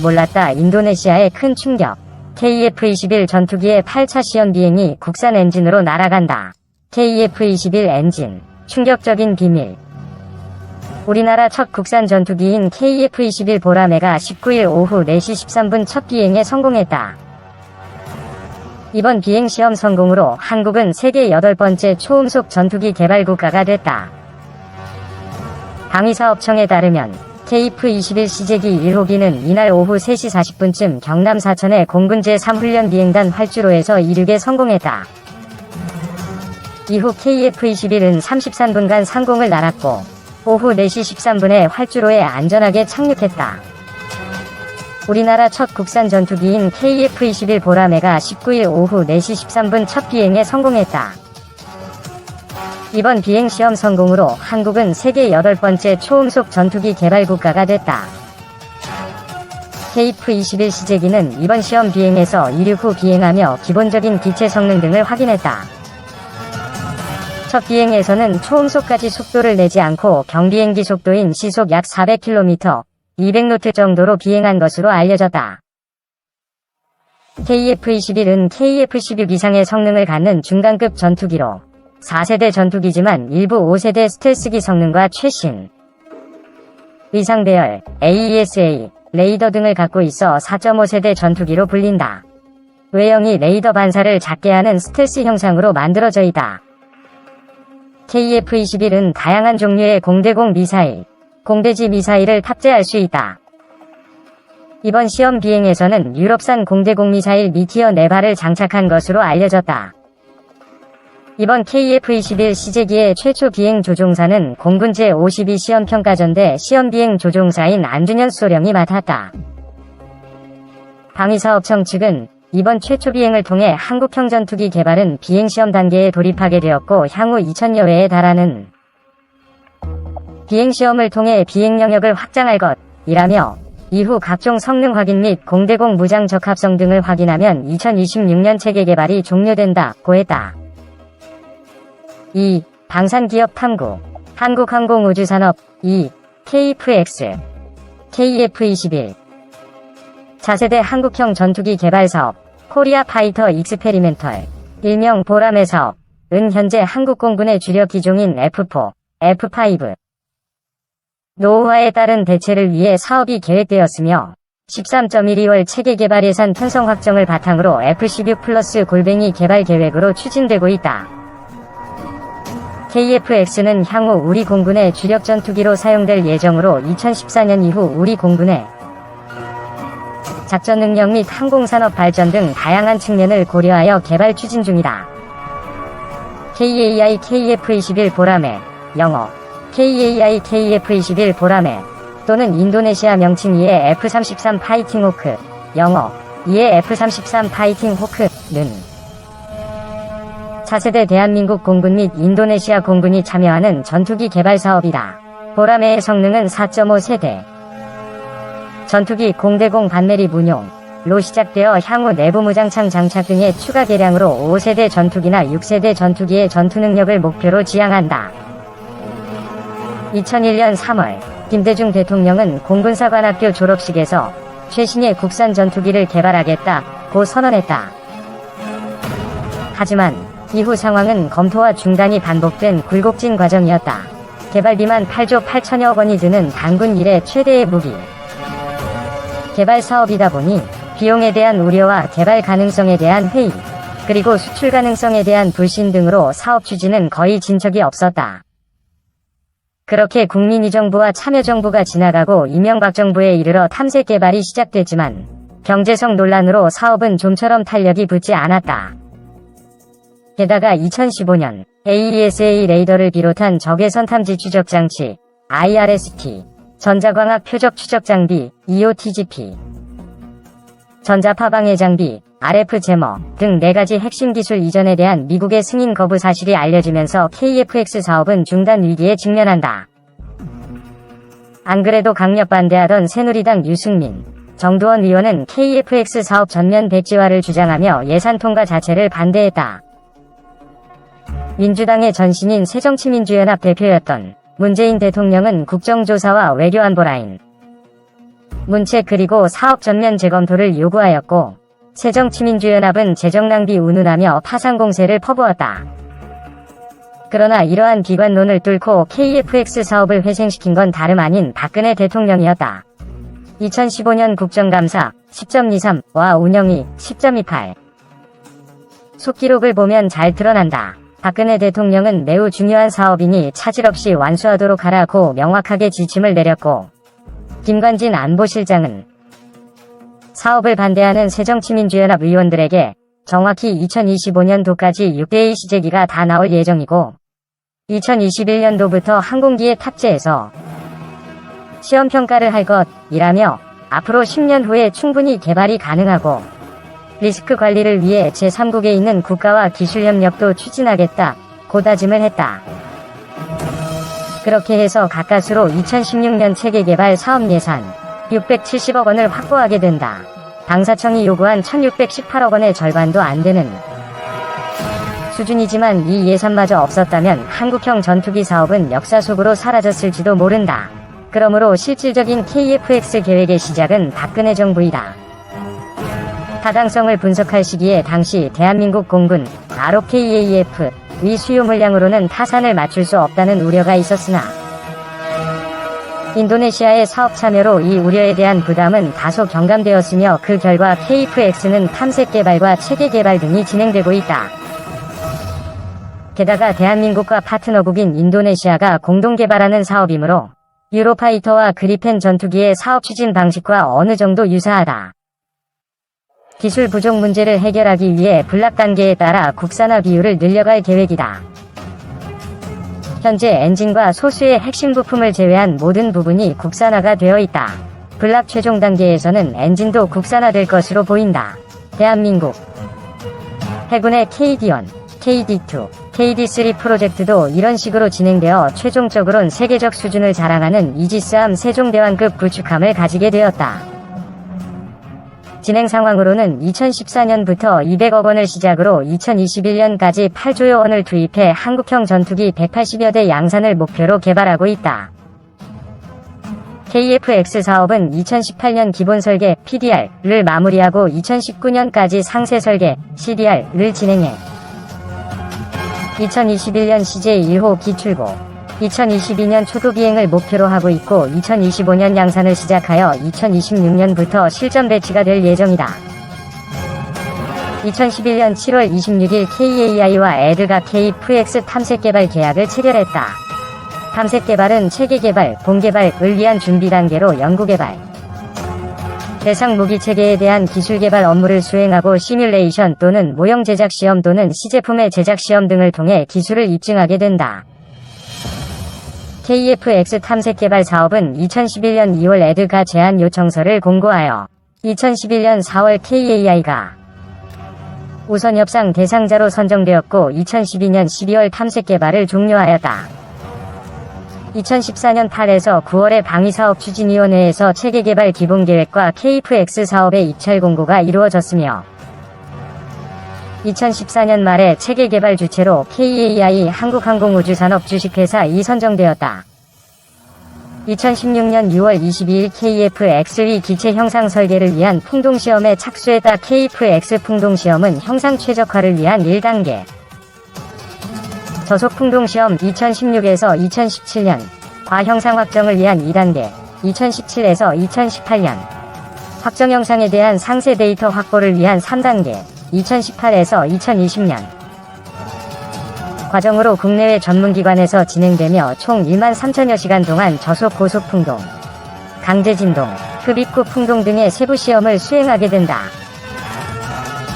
몰랐다. 인도네시아의 큰 충격. KF-21 전투기의 8차 시험 비행이 국산 엔진으로 날아간다. KF-21 엔진. 충격적인 비밀. 우리나라 첫 국산 전투기인 KF-21 보라매가 19일 오후 4시 13분 첫 비행에 성공했다. 이번 비행시험 성공으로 한국은 세계 8번째 초음속 전투기 개발 국가가 됐다. 방위사업청에 따르면 KF-21 시제기 1호기는 이날 오후 3시 40분쯤 경남 사천의 공군 제3훈련 비행단 활주로에서 이륙에 성공했다. 이후 KF-21은 33분간 상공을 날았고 오후 4시 13분에 활주로에 안전하게 착륙했다. 우리나라 첫 국산 전투기인 KF-21 보라매가 19일 오후 4시 13분 첫 비행에 성공했다. 이번 비행시험 성공으로 한국은 세계 8번째 초음속 전투기 개발 국가가 됐다. KF-21 시제기는 이번 시험 비행에서 이륙 후 비행하며 기본적인 기체 성능 등을 확인했다. 첫 비행에서는 초음속까지 속도를 내지 않고 경비행기 속도인 시속 약 400km, 200노트 정도로 비행한 것으로 알려졌다. KF-21은 KF-16 이상의 성능을 갖는 중간급 전투기로 4세대 전투기지만 일부 5세대 스텔스기 성능과 최신 위상 배열, AESA, 레이더 등을 갖고 있어 4.5세대 전투기로 불린다. 외형이 레이더 반사를 작게 하는 스텔스 형상으로 만들어져 있다. KF-21은 다양한 종류의 공대공 미사일, 공대지 미사일을 탑재할 수 있다. 이번 시험 비행에서는 유럽산 공대공 미사일 미티어 4발을 장착한 것으로 알려졌다. 이번 KF-21 시제기의 최초 비행 조종사는 공군 제52 시험평가전대 시험비행 조종사인 안준현 소령이 맡았다. 방위사업청 측은 이번 최초 비행을 통해 한국형 전투기 개발은 비행시험 단계에 돌입하게 되었고 향후 2000여 회에 달하는 비행시험을 통해 비행 영역을 확장할 것이라며 이후 각종 성능 확인 및 공대공 무장 적합성 등을 확인하면 2026년 체계 개발이 종료된다고 했다. 2. 방산기업 탐구. 한국항공우주산업. 2. KF-X. KF-21. 차세대 한국형 전투기 개발 사업. 코리아 파이터 익스페리멘털. 일명 보라매 사업. 은 현재 한국공군의 주력 기종인 F4, F5. 노후화에 따른 대체를 위해 사업이 계획되었으며 13.12월 체계 개발 예산 편성 확정을 바탕으로 F16 플러스 골뱅이 개발 계획으로 추진되고 있다. KF-X는 향후 우리 공군의 주력 전투기로 사용될 예정으로 2014년 이후 우리 공군의 작전 능력 및 항공산업 발전 등 다양한 측면을 고려하여 개발 추진 중이다. KAI KF-21 보라매, 영어 KAI KF-21 보라매 또는 인도네시아 명칭 이의 F-33 파이팅 호크, 영어 이의 F-33 파이팅 호크는 차세대 대한민국 공군 및 인도네시아 공군이 참여하는 전투기 개발 사업이다. 보라매의 성능은 4.5세대. 전투기 공대공 반내립 운용로 시작되어 향후 내부 무장창 장착 등의 추가 개량으로 5세대 전투기나 6세대 전투기의 전투 능력을 목표로 지향한다. 2001년 3월 김대중 대통령은 공군사관학교 졸업식에서 최신의 국산 전투기를 개발하겠다고 선언했다. 하지만 이후 상황은 검토와 중단이 반복된 굴곡진 과정이었다. 개발비만 8조 8천여억 원이 드는 단군 이래 최대의 무기 개발 사업이다 보니 비용에 대한 우려와 개발 가능성에 대한 회의, 그리고 수출 가능성에 대한 불신 등으로 사업 추진은 거의 진척이 없었다. 그렇게 국민의정부와 참여정부가 지나가고 이명박 정부에 이르러 탐색 개발이 시작됐지만 경제성 논란으로 사업은 좀처럼 탄력이 붙지 않았다. 게다가 2015년 AESA 레이더를 비롯한 적외선 탐지 추적 장치 IRST, 전자광학 표적 추적 장비 EOTGP, 전자파 방해 장비 RF 제머 등 4가지 핵심 기술 이전에 대한 미국의 승인 거부 사실이 알려지면서 KF-X 사업은 중단 위기에 직면한다. 안 그래도 강력 반대하던 새누리당 유승민, 정두원 의원은 KF-X 사업 전면 백지화를 주장하며 예산 통과 자체를 반대했다. 민주당의 전신인 새정치민주연합 대표였던 문재인 대통령은 국정조사와 외교안보 라인 문체 그리고 사업 전면 재검토를 요구하였고 새정치민주연합은 재정낭비 운운하며 파상 공세를 퍼부었다. 그러나 이러한 비관론을 뚫고 KFX 사업을 회생시킨 건 다름 아닌 박근혜 대통령이었다. 2015년 국정감사 10.23와 운영위 10.28 속기록을 보면 잘 드러난다. 박근혜 대통령은 매우 중요한 사업이니 차질 없이 완수하도록 하라고 명확하게 지침을 내렸고 김관진 안보실장은 사업을 반대하는 새정치민주연합 의원들에게 정확히 2025년도까지 6대2 시제기가 다 나올 예정이고 2021년도부터 항공기에 탑재해서 시험평가를 할 것이라며 앞으로 10년 후에 충분히 개발이 가능하고 리스크 관리를 위해 제3국에 있는 국가와 기술협력도 추진하겠다고 다짐을 했다. 그렇게 해서 가까스로 2016년 체계개발 사업 예산 670억 원을 확보하게 된다. 당사청이 요구한 1618억 원의 절반도 안 되는 수준이지만 이 예산마저 없었다면 한국형 전투기 사업은 역사 속으로 사라졌을지도 모른다. 그러므로 실질적인 KFX 계획의 시작은 박근혜 정부이다. 타당성을 분석할 시기에 당시 대한민국 공군 ROKAF 위 수요 물량으로는 타산을 맞출 수 없다는 우려가 있었으나 인도네시아의 사업 참여로 이 우려에 대한 부담은 다소 경감되었으며 그 결과 KFX는 탐색 개발과 체계 개발 등이 진행되고 있다. 게다가 대한민국과 파트너국인 인도네시아가 공동 개발하는 사업이므로 유로파이터와 그리펜 전투기의 사업 추진 방식과 어느 정도 유사하다. 기술 부족 문제를 해결하기 위해 블락 단계에 따라 국산화 비율을 늘려갈 계획이다. 현재 엔진과 소수의 핵심 부품을 제외한 모든 부분이 국산화가 되어 있다. 블락 최종 단계에서는 엔진도 국산화될 것으로 보인다. 대한민국 해군의 KD1, KD2, KD3 프로젝트도 이런 식으로 진행되어 최종적으론 세계적 수준을 자랑하는 이지스함 세종대왕급 구축함을 가지게 되었다. 진행 상황으로는 2014년부터 200억 원을 시작으로 2021년까지 8조여 원을 투입해 한국형 전투기 180여 대 양산을 목표로 개발하고 있다. KFX 사업은 2018년 기본 설계 PDR을 마무리하고 2019년까지 상세 설계 CDR을 진행해 2021년 CJ 1호 기출고 2022년 초도 비행을 목표로 하고 있고 2025년 양산을 시작하여 2026년부터 실전 배치가 될 예정이다. 2011년 7월 26일 KAI와 에드가 KFX 탐색 개발 계약을 체결했다. 탐색 개발은 체계 개발, 본개발을 위한 준비 단계로 연구 개발, 대상 무기 체계에 대한 기술 개발 업무를 수행하고 시뮬레이션 또는 모형 제작 시험 또는 시제품의 제작 시험 등을 통해 기술을 입증하게 된다. KFX 탐색 개발 사업은 2011년 2월 에드가 제안 요청서를 공고하여 2011년 4월 KAI가 우선 협상 대상자로 선정되었고 2012년 12월 탐색 개발을 종료하였다. 2014년 8에서 9월에 방위사업추진위원회에서 체계개발 기본계획과 KFX 사업의 입찰 공고가 이루어졌으며 2014년 말에 체계개발 주체로 KAI 한국항공우주산업 주식회사이 선정되었다. 2016년 6월 22일 KF-X2 기체 형상 설계를 위한 풍동시험에 착수했다. KF-X 풍동시험은 형상 최적화를 위한 1단계 저속 풍동시험 2016에서 2017년 과형상 확정을 위한 2단계 2017에서 2018년 확정 형상에 대한 상세 데이터 확보를 위한 3단계 2018에서 2020년 과정으로 국내외 전문기관에서 진행되며 총 13,000여 시간 동안 저속 고속 풍동, 강제 진동, 흡입구 풍동 등의 세부 시험을 수행하게 된다.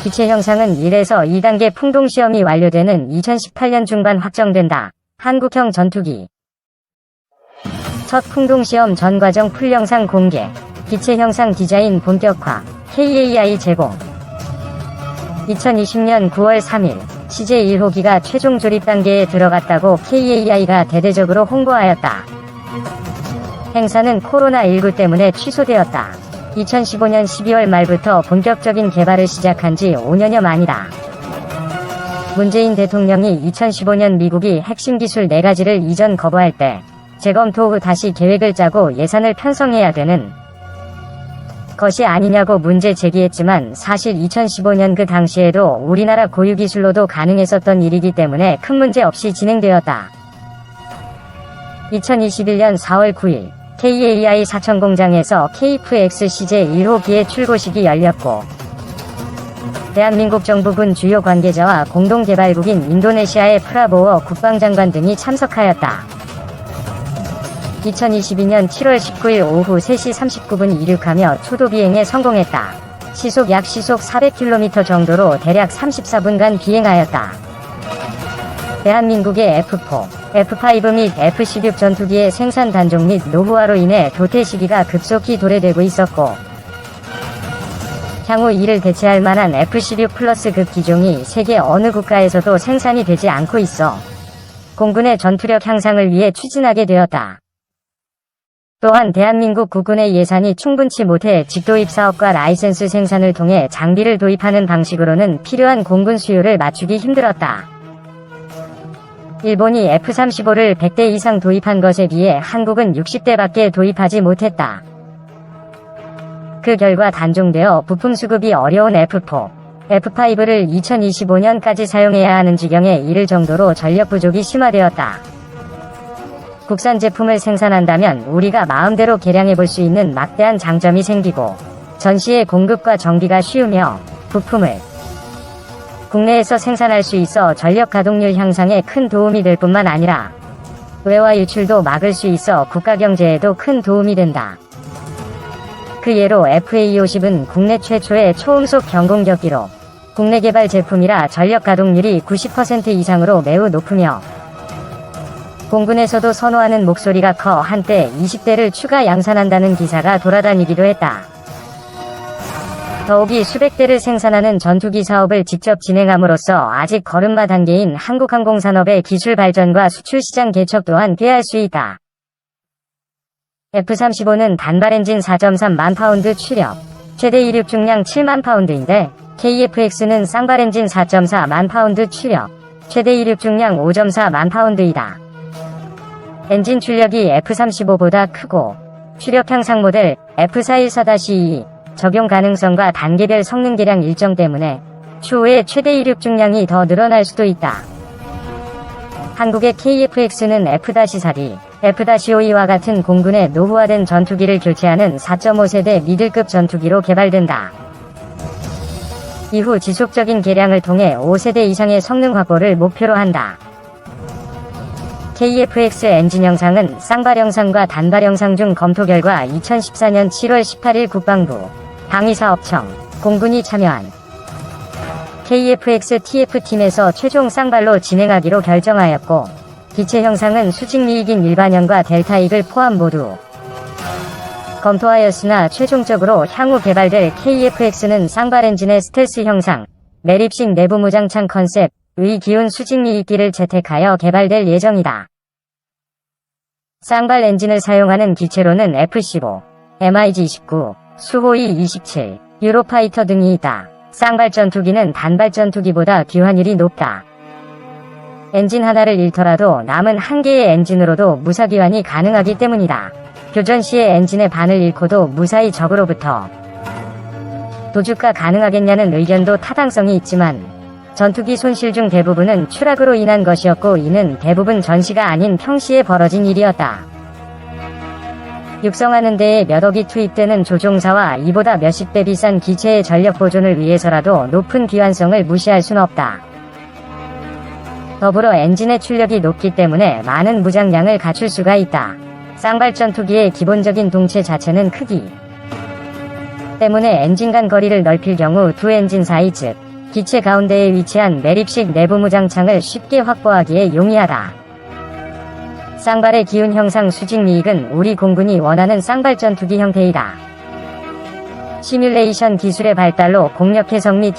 기체 형상은 1에서 2단계 풍동 시험이 완료되는 2018년 중반 확정된다. 한국형 전투기 첫 풍동 시험 전 과정 풀 영상 공개, 기체 형상 디자인 본격화, KAI 제공 2020년 9월 3일 CJ 1호기가 최종 조립 단계에 들어갔다고 KAI가 대대적으로 홍보하였다. 행사는 코로나19 때문에 취소되었다. 2015년 12월 말부터 본격적인 개발을 시작한 지 5년여 만이다. 문재인 대통령이 2015년 미국이 핵심 기술 4가지를 이전 거부할 때 재검토 후 다시 계획을 짜고 예산을 편성해야 되는 것이 아니냐고 문제 제기했지만 사실 2015년 그 당시에도 우리나라 고유 기술로도 가능했었던 일이기 때문에 큰 문제 없이 진행되었다. 2021년 4월 9일 KAI 사천공장에서 KF-X CJ 1호기의 출고식이 열렸고 대한민국 정부군 주요 관계자와 공동개발국인 인도네시아의 프라보워 국방장관 등이 참석하였다. 2022년 7월 19일 오후 3시 39분 이륙하며 초도비행에 성공했다. 시속 400km 정도로 대략 34분간 비행하였다. 대한민국의 F4, F5 및 F16 전투기의 생산 단종 및 노후화로 인해 도태 시기가 급속히 도래되고 있었고 향후 이를 대체할 만한 F16 플러스급 기종이 세계 어느 국가에서도 생산이 되지 않고 있어 공군의 전투력 향상을 위해 추진하게 되었다. 또한 대한민국 국군의 예산이 충분치 못해 직도입 사업과 라이센스 생산을 통해 장비를 도입하는 방식으로는 필요한 공군 수요를 맞추기 힘들었다. 일본이 F-35를 100대 이상 도입한 것에 비해 한국은 60대밖에 도입하지 못했다. 그 결과 단종되어 부품 수급이 어려운 F4, F5를 2025년까지 사용해야 하는 지경에 이를 정도로 전력 부족이 심화되었다. 국산 제품을 생산한다면 우리가 마음대로 개량해볼 수 있는 막대한 장점이 생기고 전시의 공급과 정비가 쉬우며 부품을 국내에서 생산할 수 있어 전력 가동률 향상에 큰 도움이 될 뿐만 아니라 외화 유출도 막을 수 있어 국가 경제에도 큰 도움이 된다. 그 예로 FA-50은 국내 최초의 초음속 경공격기로 국내 개발 제품이라 전력 가동률이 90% 이상으로 매우 높으며 공군에서도 선호하는 목소리가 커 한때 20대를 추가 양산한다는 기사가 돌아다니기도 했다. 더욱이 수백 대를 생산하는 전투기 사업을 직접 진행함으로써 아직 걸음마 단계인 한국항공산업의 기술 발전과 수출 시장 개척 또한 꾀할 수 있다. F-35는 단발 엔진 4.3만 파운드 추력, 최대 이륙 중량 7만 파운드인데 KF-X는 쌍발 엔진 4.4만 파운드 추력, 최대 이륙 중량 5.4만 파운드이다. 엔진 출력이 F-35보다 크고 추력 향상 모델 F414-2 적용 가능성과 단계별 성능 개량 일정 때문에 추후에 최대 이륙 중량이 더 늘어날 수도 있다. 한국의 KF-X는 F-4D, F-52와 같은 공군의 노후화된 전투기를 교체하는 4.5세대 미들급 전투기로 개발된다. 이후 지속적인 개량을 통해 5세대 이상의 성능 확보를 목표로 한다. KF-X 엔진 영상은 쌍발 영상과 단발 영상 중 검토 결과 2014년 7월 18일 국방부, 방위사업청, 공군이 참여한 KF-X TF팀에서 최종 쌍발로 진행하기로 결정하였고 기체 형상은 수직미익인 일반형과 델타익을 포함 모두 검토하였으나 최종적으로 향후 개발될 KF-X는 쌍발 엔진의 스텔스 형상, 매립식 내부 무장창 컨셉의 기운 수직미익기를 채택하여 개발될 예정이다. 쌍발 엔진을 사용하는 기체로는 F-15, MiG-29, 수호이 27, 유로파이터 등이 있다. 쌍발 전투기는 단발 전투기보다 귀환율이 높다. 엔진 하나를 잃더라도 남은 한 개의 엔진으로도 무사귀환이 가능하기 때문이다. 교전 시에 엔진의 반을 잃고도 무사히 적으로부터 도주가 가능하겠냐는 의견도 타당성이 있지만 전투기 손실 중 대부분은 추락으로 인한 것이었고 이는 대부분 전시가 아닌 평시에 벌어진 일이었다. 육성하는 데에 몇 억이 투입되는 조종사와 이보다 몇십 배 비싼 기체의 전력 보존을 위해서라도 높은 귀환성을 무시할 순 없다. 더불어 엔진의 출력이 높기 때문에 많은 무장량을 갖출 수가 있다. 쌍발 전투기의 기본적인 동체 자체는 크기 때문에 엔진 간 거리를 넓힐 경우 두 엔진 사이 즉 기체 가운데에 위치한 매립식 내부 무장창을 쉽게 확보하기에 용이하다. 쌍발의 기운 형상 수직미익은 우리 공군이 원하는 쌍발 전투기 형태이다. 시뮬레이션 기술의 발달로 공력 해석 및